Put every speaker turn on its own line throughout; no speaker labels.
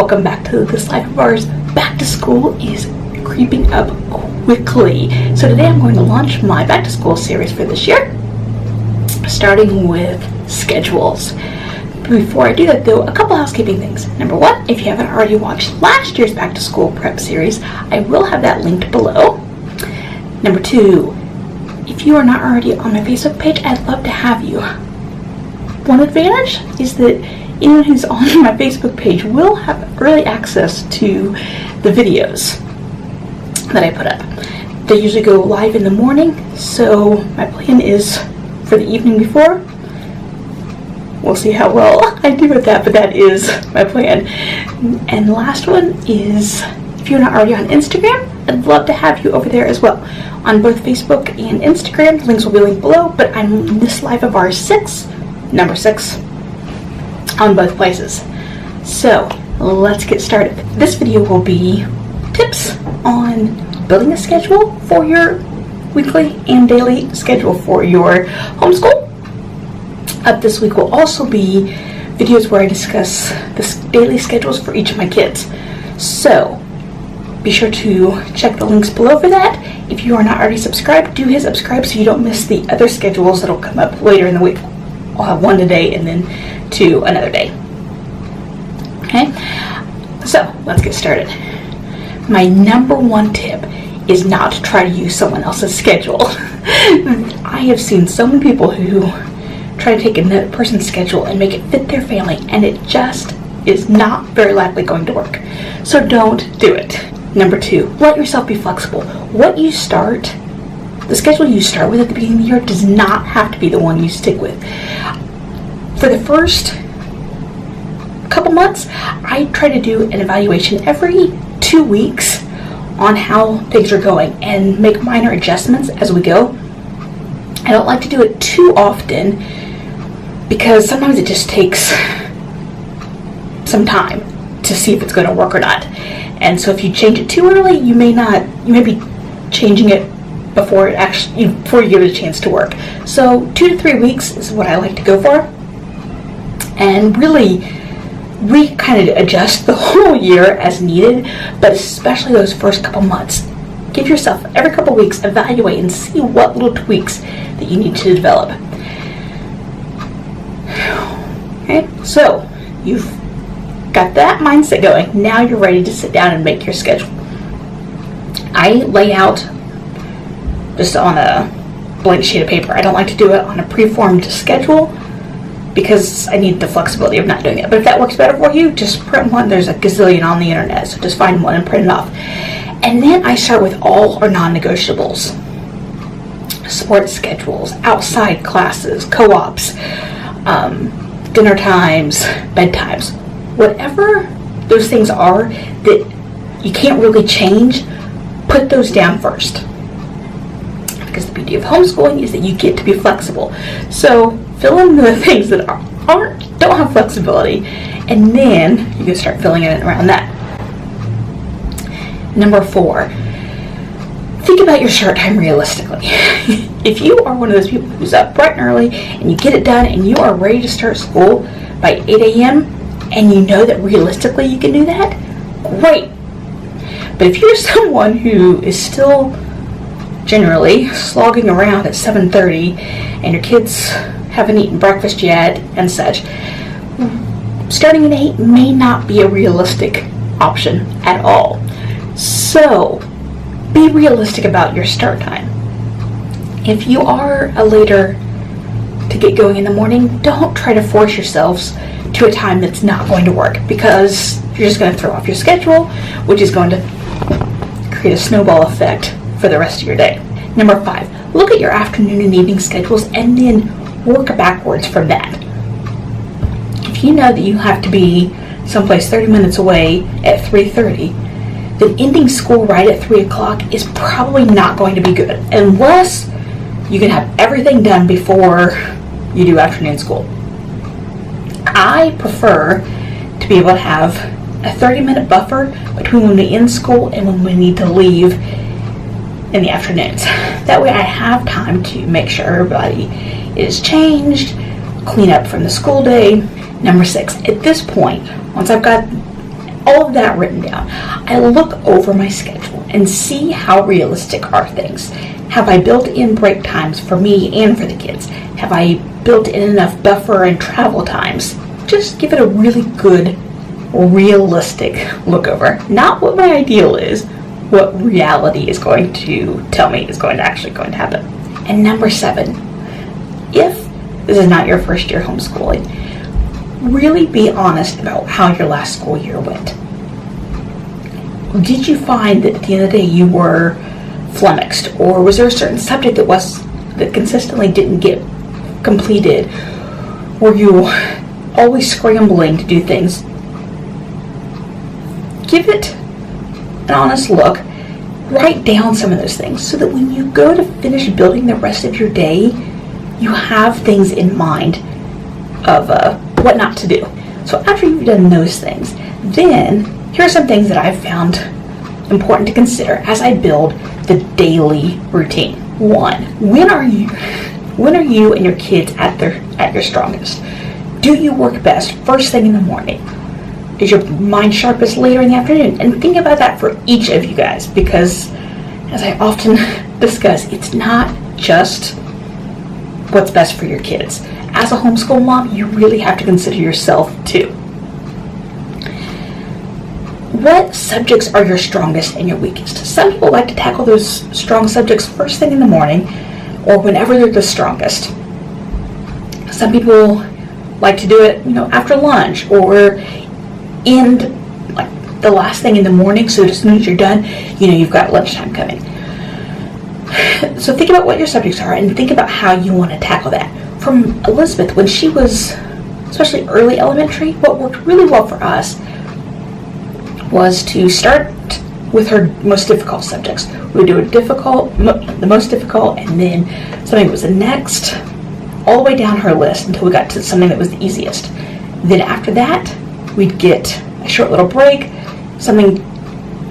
Welcome back to this life of ours. Back to school is creeping up quickly. So today I'm going to launch my back to school series for this year, starting with schedules. Before I do that though, a couple housekeeping things. Number one, if you haven't already watched last year's back to school prep series, I will have that linked below. Number two, if you are not already on my Facebook page, I'd love to have you. One advantage is that anyone who's on my Facebook page will have early access to the videos that I put up. They usually go live in the morning, so my plan is for the evening before. We'll see how well I do with that, but that is my plan. And the last one is, if you're not already on Instagram, I'd love to have you over there as well. On both Facebook and Instagram, the links will be linked below, but I'm this live of ours number 6, on both places. So let's get started. This video will be tips on building a schedule for your weekly and daily schedule for your homeschool. Up this week will also be videos where I discuss the daily schedules for each of my kids. So be sure to check the links below for that. If you are not already subscribed, do hit subscribe so you don't miss the other schedules that'll come up later in the week. I'll have one today and then 2 another day. Okay, so let's get started. My number one tip is not to try to use someone else's schedule. I have seen so many people who try to take another person's schedule and make it fit their family, and it just is not very likely going to work. So don't do it. Number 2, let yourself be flexible. The schedule you start with at the beginning of the year does not have to be the one you stick with. For the first couple months, I try to do an evaluation every 2 weeks on how things are going and make minor adjustments as we go. I don't like to do it too often because sometimes it just takes some time to see if it's going to work or not. And so if you change it too early, you may be changing it before you give it a chance to work. So 2 to 3 weeks is what I like to go for. And really, we kind of adjust the whole year as needed, but especially those first couple months. Give yourself, every couple weeks, evaluate and see what little tweaks that you need to develop. Okay, so you've got that mindset going. Now you're ready to sit down and make your schedule. I lay out just on a blank sheet of paper. I don't like to do it on a preformed schedule because I need the flexibility of not doing it. But if that works better for you, just print one. There's a gazillion on the internet, so just find one and print it off. And then I start with all or non-negotiables. Sports schedules, outside classes, co-ops, dinner times, bedtimes. Whatever those things are that you can't really change, put those down first. Because the beauty of homeschooling is that you get to be flexible. So fill in the things that don't have flexibility, and then you can start filling in around that. Number 4, think about your start time realistically. If you are one of those people who's up bright and early and you get it done and you are ready to start school by 8 a.m. and you know that realistically you can do that, great. But if you're someone who is still generally slogging around at 7:30 and your kids haven't eaten breakfast yet and such, starting at 8 may not be a realistic option at all. So be realistic about your start time. If you are a later to get going in the morning, don't try to force yourselves to a time that's not going to work, because you're just going to throw off your schedule, which is going to create a snowball effect for the rest of your day. Number 5, look at your afternoon and evening schedules and then work backwards from that. If you know that you have to be someplace 30 minutes away at 3:30, then ending school right at 3 o'clock is probably not going to be good, unless you can have everything done before you do afternoon school. I prefer to be able to have a 30-minute buffer between when we end school and when we need to leave in the afternoons. That way I have time to make sure everybody is changed, clean up from the school day. Number 6, at this point, once I've got all of that written down, I look over my schedule and see how realistic are things. Have I built in break times for me and for the kids? Have I built in enough buffer and travel times? Just give it a really good, realistic look over. Not what my ideal is, what reality is going to tell me is actually going to happen. And number 7, if this is not your first year homeschooling, really be honest about how your last school year went. Did you find that at the end of the day you were flummoxed, or was there a certain subject that consistently didn't get completed? Were you always scrambling to do things? Give it an honest look. Write down some of those things so that when you go to finish building the rest of your day, you have things in mind of what not to do. So after you've done those things, then here are some things that I've found important to consider as I build the daily routine. 1, when are you and your kids at your strongest? Do you work best first thing in the morning? Is your mind sharpest later in the afternoon? And think about that for each of you guys, because as I often discuss, it's not just what's best for your kids. As a homeschool mom, you really have to consider yourself too. What subjects are your strongest and your weakest? Some people like to tackle those strong subjects first thing in the morning or whenever they're the strongest. Some people like to do it, after lunch or in like the last thing in the morning, so as soon as you're done, you've got lunchtime coming. So think about what your subjects are and think about how you want to tackle that. From Elizabeth, when she was, especially early elementary, what worked really well for us was to start with her most difficult subjects. We would do the most difficult, and then something that was the next, all the way down her list until we got to something that was the easiest. Then after that, we'd get a short little break,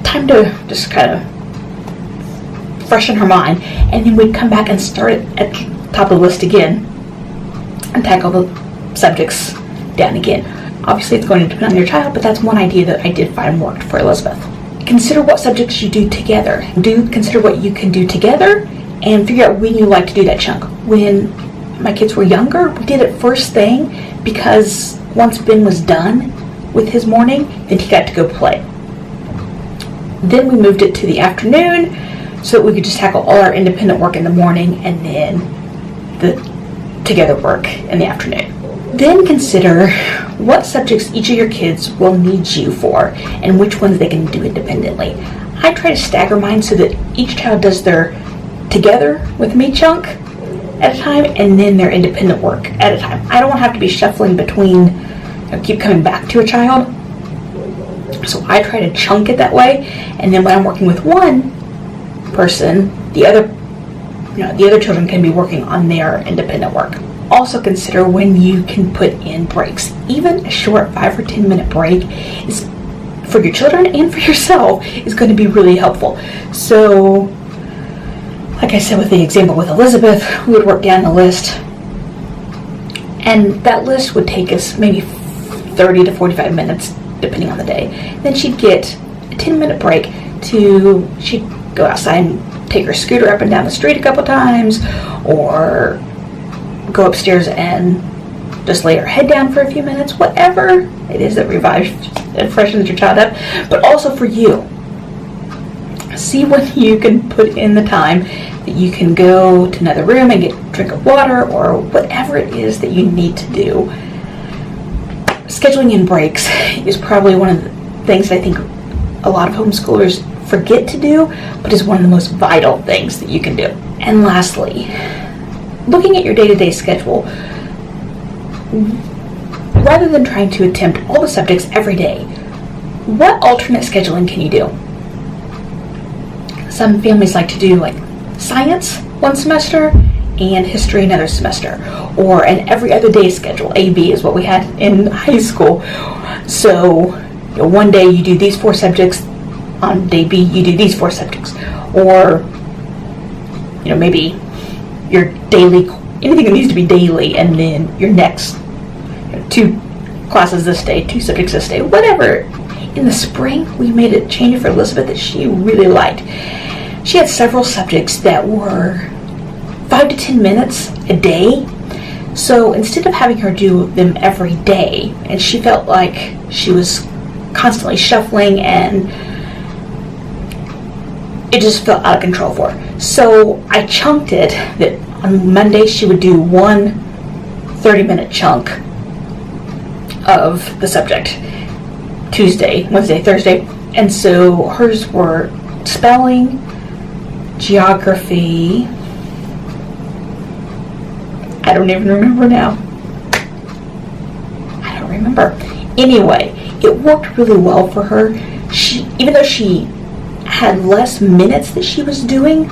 time to just kind of freshen her mind, and then we'd come back and start at the top of the list again and tackle the subjects down again. Obviously, it's going to depend on your child, but that's one idea that I did find worked for Elizabeth. Consider what subjects you do together. Consider what you can do together and figure out when you like to do that chunk. When my kids were younger, we did it first thing because once Ben was done with his morning, then he got to go play. Then we moved it to the afternoon so that we could just tackle all our independent work in the morning and then the together work in the afternoon. Then consider what subjects each of your kids will need you for and which ones they can do independently. I try to stagger mine so that each child does their together with me chunk at a time and then their independent work at a time. I don't have to be shuffling between, keep coming back to a child. So I try to chunk it that way, and then when I'm working with one person, the other children can be working on their independent work. Also consider when you can put in breaks. Even a short 5 or 10 minute break is, for your children and for yourself, is going to be really helpful. So, like I said with the example with Elizabeth, we would work down the list, and that list would take us maybe 30 to 45 minutes, depending on the day. Then she'd get a 10-minute break she'd go outside and take her scooter up and down the street a couple times, or go upstairs and just lay her head down for a few minutes, whatever it is that revives and freshens your child up. But also for you, see when you can put in the time that you can go to another room and get a drink of water or whatever it is that you need to do. Scheduling in breaks is probably one of the things that I think a lot of homeschoolers forget to do, but is one of the most vital things that you can do. And lastly, looking at your day-to-day schedule, rather than trying to attempt all the subjects every day, what alternate scheduling can you do? Some families like to do like science one semester and history another semester, or an every other day schedule. AB is what we had in high school. So one day you do these 4 subjects, on day B you do these 4 subjects, or maybe your daily, anything that needs to be daily, and then your next 2 classes this day, 2 subjects this day, whatever In the spring, we made a change for Elizabeth that she really liked. She had several subjects that were 5 to 10 minutes a day. So instead of having her do them every day, and she felt like she was constantly shuffling and it just felt out of control for her. So I chunked it that on Monday she would do one 30-minute chunk of the subject. Tuesday, Wednesday, Thursday. And so hers were spelling, geography. I don't even remember now. I don't remember. Anyway, it worked really well for her. Even though she had less minutes that she was doing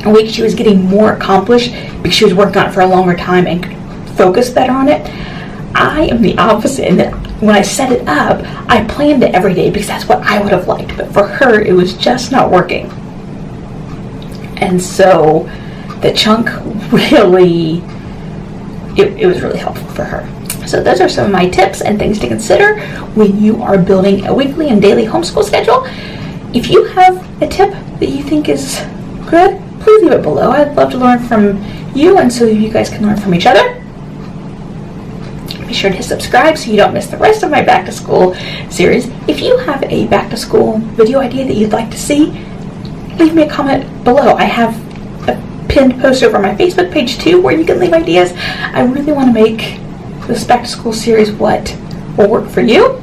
a week, she was getting more accomplished because she was working on it for a longer time and could focus better on it. I am the opposite in that when I set it up, I planned it every day because that's what I would have liked. But for her, it was just not working. And so the chunk really, it was really helpful for her. So those are some of my tips and things to consider when you are building a weekly and daily homeschool schedule. If you have a tip that you think is good, please leave it below. I'd love to learn from you, and so you guys can learn from each other. Be sure to subscribe so you don't miss the rest of my back to school series. If you have a back to school video idea that you'd like to see, leave me a comment below. I have a pinned post over my Facebook page too where you can leave ideas. I really want to make this back to school series what will work for you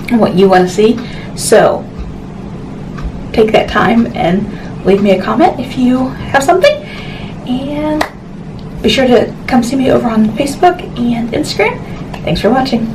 and what you want to see. So take that time and leave me a comment if you have something. And be sure to come see me over on Facebook and Instagram. Thanks for watching.